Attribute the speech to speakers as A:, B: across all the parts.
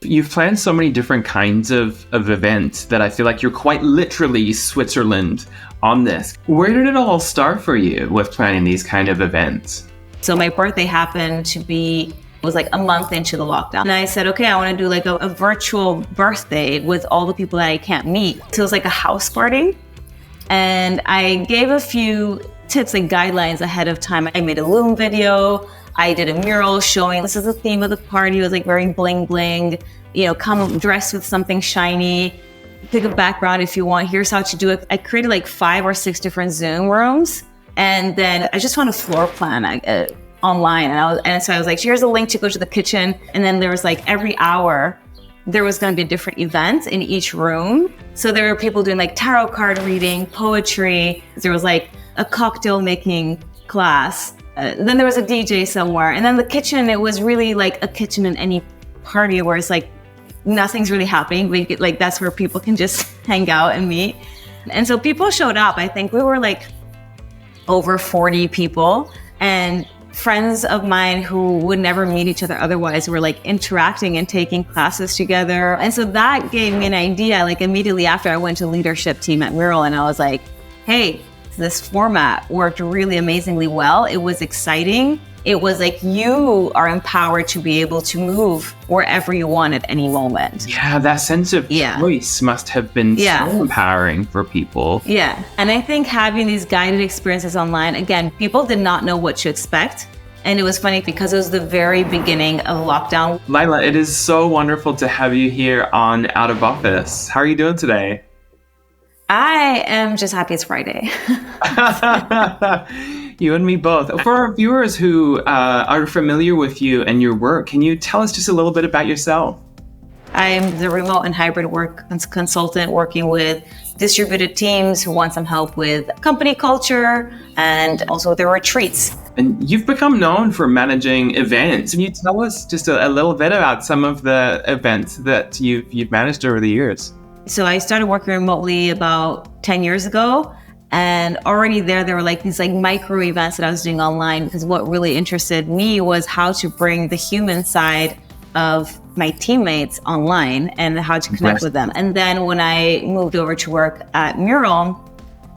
A: You've planned so many different kinds of events that I feel like you're quite literally Switzerland on this. Where did it all start for you with planning these kind of events?
B: So my birthday happened to be, was like a month into the lockdown. And I said, okay, I want to do like a virtual birthday with all the people that I can't meet. So it was like a house party. And I gave a few tips and guidelines ahead of time. I made a Loom video. I did a mural showing this is the theme of the party. It was like very bling bling, come dressed with something shiny, pick a background if you want. Here's how to do it. I created like 5 or 6 different Zoom rooms. And then I just found a floor plan online. And so I was like, here's a link to go to the kitchen. And then there was like every hour, there was going to be a different event in each room. So there were people doing like tarot card reading, poetry. There was like a cocktail making class. Then there was a DJ somewhere. And then the kitchen, it was really like a kitchen in any party where it's like nothing's really happening. Like that's where people can just hang out and meet. And so people showed up. I think we were like over 40 people, and friends of mine who would never meet each other otherwise were like interacting and taking classes together. And so that gave me an idea. Like immediately after, I went to leadership team at Mural and I was like, hey, this format worked really amazingly well. It was exciting. It was like you are empowered to be able to move wherever you want at any moment.
A: Yeah, that sense of choice must have been so empowering for people.
B: Yeah, and I think having these guided experiences online, again, people did not know what to expect. And it was funny because it was the very beginning of lockdown.
A: Laïla, it is so wonderful to have you here on Out of Office. How are you doing today?
B: I am just happy it's Friday.
A: You and me both. For our viewers who are familiar with you and your work, can you tell us just a little bit about yourself?
B: I'm the remote and hybrid work consultant working with distributed teams who want some help with company culture and also their retreats.
A: And you've become known for managing events. Can you tell us just a little bit about some of the events that you've managed over the years?
B: So I started working remotely about 10 years ago. And already there were like these like micro events that I was doing online, because what really interested me was how to bring the human side of my teammates online and how to connect with them. And then when I moved over to work at Mural,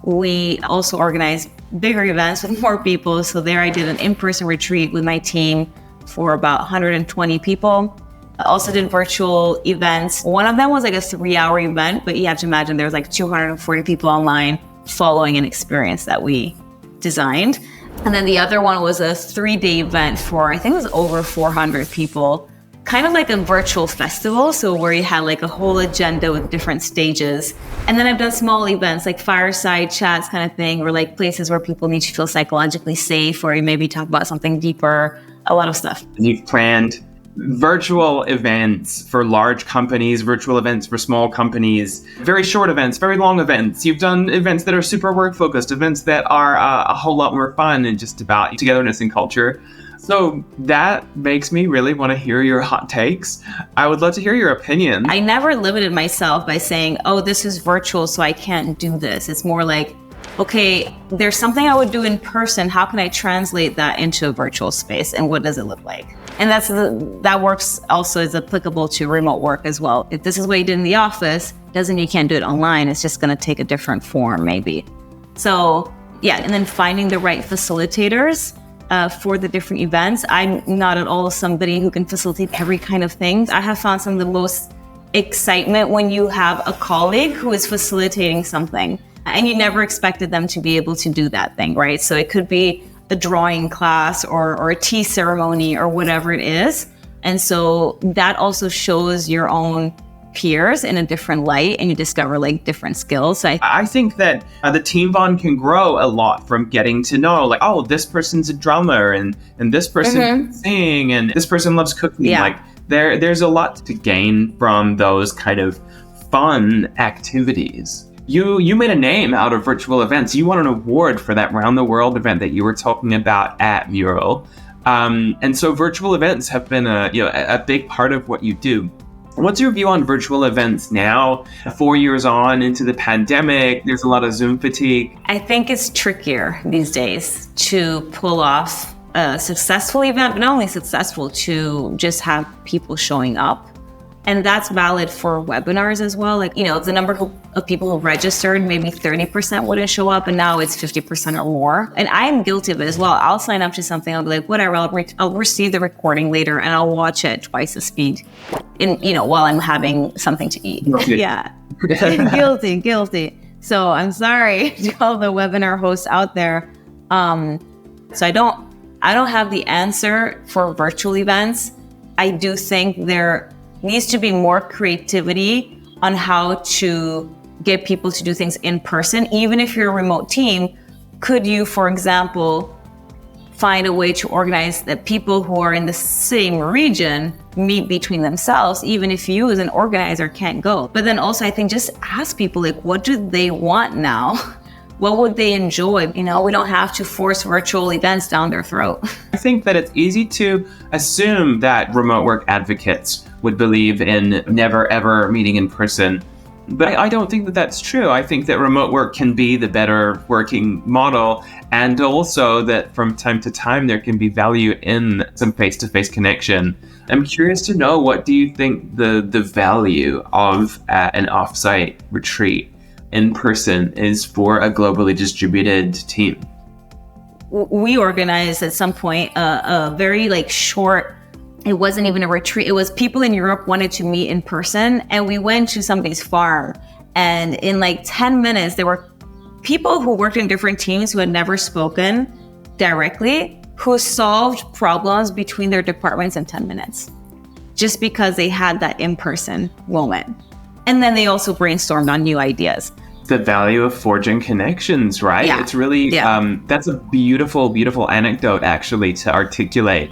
B: we also organized bigger events with more people. So there I did an in-person retreat with my team for about 120 people. I also did virtual events. One of them was like a 3-hour event, but you have to imagine there was like 240 people online following an experience that we designed. And then the other one was a 3-day event for, I think it was over 400 people, kind of like a virtual festival. So where you had like a whole agenda with different stages. And then I've done small events like fireside chats kind of thing, or like places where people need to feel psychologically safe, or you maybe talk about something deeper, a lot of stuff.
A: You've planned virtual events for large companies, virtual events for small companies, very short events, very long events. You've done events that are super work focused, events that are a whole lot more fun and just about togetherness and culture. So that makes me really want to hear your hot takes. I would love to hear your opinion.
B: I never limited myself by saying, oh, this is virtual, so I can't do this. It's more like, okay, there's something I would do in person. How can I translate that into a virtual space? And what does it look like? And that works also is applicable to remote work as well. If this is what you did in the office, doesn't mean you can't do it online. It's just going to take a different form, maybe. So yeah, and then finding the right facilitators for the different events. I'm not at all somebody who can facilitate every kind of thing. I have found some of the most excitement when you have a colleague who is facilitating something and you never expected them to be able to do that thing, right? So it could be a drawing class or a tea ceremony or whatever it is. And so that also shows your own peers in a different light and you discover like different skills. So
A: I think that the team bond can grow a lot from getting to know like, oh, this person's a drummer and this person can sing and this person loves cooking.
B: Yeah.
A: Like there's a lot to gain from those kind of fun activities. You made a name out of virtual events. You won an award for that round the world event that you were talking about at Mural. And so virtual events have been a big part of what you do. What's your view on virtual events now, 4 years on into the pandemic? There's a lot of Zoom fatigue.
B: I think it's trickier these days to pull off a successful event, but not only successful, to just have people showing up. And that's valid for webinars as well. Like, the number of people who registered, maybe 30% wouldn't show up, and now it's 50% or more. And I'm guilty of it as well. I'll sign up to something, I'll be like, whatever, I'll receive the recording later and I'll watch it twice the speed while I'm having something to eat. Yeah. Guilty. So I'm sorry to all the webinar hosts out there. So I don't have the answer for virtual events. I do think there needs to be more creativity on how to get people to do things in person. Even if you're a remote team, could you, for example, find a way to organize that people who are in the same region meet between themselves, even if you as an organizer can't go? But then also, I think just ask people, like, what do they want now? What would they enjoy? We don't have to force virtual events down their throat.
A: I think that it's easy to assume that remote work advocates would believe in never ever meeting in person. But I don't think that that's true. I think that remote work can be the better working model, and also that from time to time there can be value in some face-to-face connection. I'm curious to know, what do you think the value of an offsite retreat in person is for a globally distributed team?
B: We organized at some point a very short, it wasn't even a retreat. It was people in Europe wanted to meet in person, and we went to somebody's farm, and in 10 minutes, there were people who worked in different teams who had never spoken directly, who solved problems between their departments in 10 minutes, just because they had that in-person moment. And then they also brainstormed on new ideas.
A: The value of forging connections, right?
B: Yeah.
A: It's really, that's a beautiful, beautiful anecdote actually to articulate.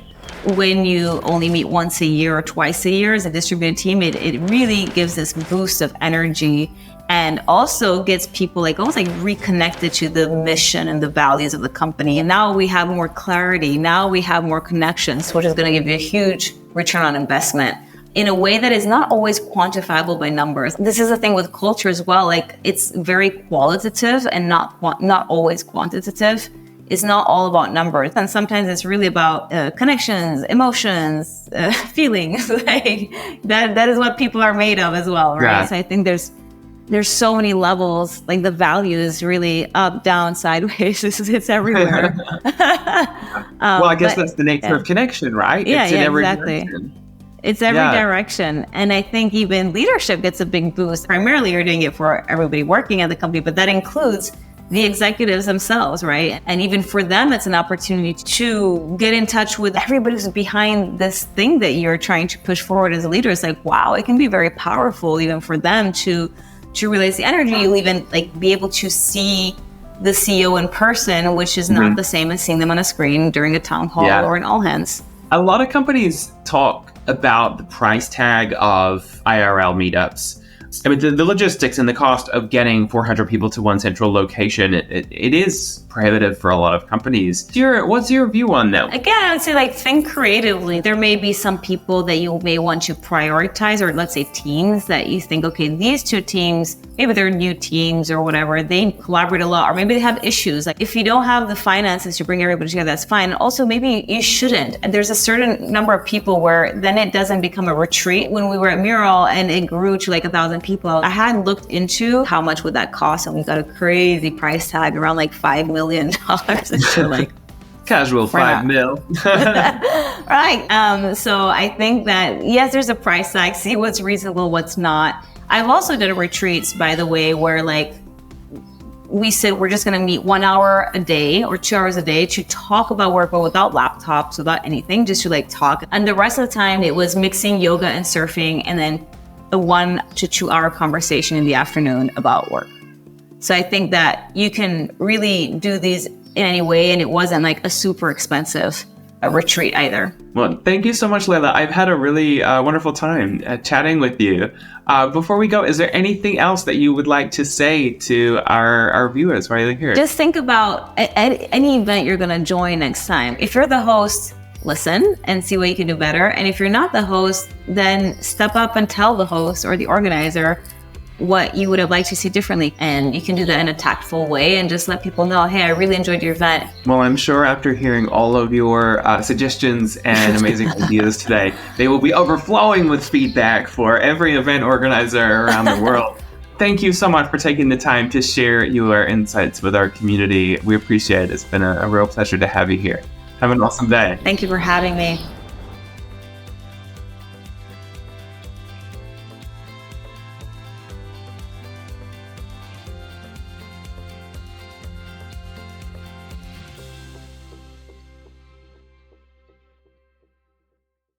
B: When you only meet once a year or twice a year as a distributed team, it really gives this boost of energy, and also gets people almost reconnected to the mission and the values of the company. And now we have more clarity. Now we have more connections, which is going to give you a huge return on investment in a way that is not always quantifiable by numbers. This is the thing with culture as well. It's very qualitative and not always quantitative. It's not all about numbers. And sometimes it's really about connections, emotions, feelings. That is what people are made of as well, right? Yeah. So I think there's so many levels. The value is really up, down, sideways. It's everywhere.
A: Well, I guess that's the nature of connection, right?
B: Yeah,
A: it's in every
B: exactly.
A: direction.
B: It's every direction. And I think even leadership gets a big boost. Primarily, you're doing it for everybody working at the company, but that includes the executives themselves, right? And even for them, it's an opportunity to get in touch with everybody who's behind this thing that you're trying to push forward as a leader. It's wow, it can be very powerful even for them to realize the energy. You'll even be able to see the CEO in person, which is not the same as seeing them on a screen during a town hall or an all hands.
A: A lot of companies talk about the price tag of IRL meetups. I mean, the logistics and the cost of getting 400 people to one central location, it is prohibitive for a lot of companies. What's your view on that?
B: Again, I would say think creatively. There may be some people that you may want to prioritize, or let's say teams that you think, okay, these two teams, maybe they're new teams or whatever, they collaborate a lot, or maybe they have issues. If you don't have the finances to bring everybody together, that's fine. Also, maybe you shouldn't. And there's a certain number of people where then it doesn't become a retreat. When we were at Mural and it grew to 1,000 people, I had looked into how much would that cost, and we got a crazy price tag around $5 million. And you're
A: casual $5 million.
B: Right. So I think that, yes, there's a price tag. See what's reasonable, what's not. I've also done retreats, by the way, where we said we're just going to meet 1 hour a day or 2 hours a day to talk about work, but without laptops, without anything, just to talk. And the rest of the time it was mixing yoga and surfing, and then a 1 to 2 hour conversation in the afternoon about work. So I think that you can really do these in any way, and it wasn't a super expensive retreat either.
A: Well, thank you so much, Laïla. I've had a really wonderful time chatting with you. Before we go, is there anything else that you would like to say to our viewers while you're here?
B: Just think about any event you're going to join next time. If you're the host, listen and see what you can do better. And if you're not the host, then step up and tell the host or the organizer what you would have liked to see differently. And you can do that in a tactful way and just let people know, hey, I really enjoyed your event.
A: Well, I'm sure after hearing all of your suggestions and amazing ideas today, they will be overflowing with feedback for every event organizer around the world. Thank you so much for taking the time to share your insights with our community. We appreciate it. It's been a real pleasure to have you here. Have an awesome day.
B: Thank you for having me.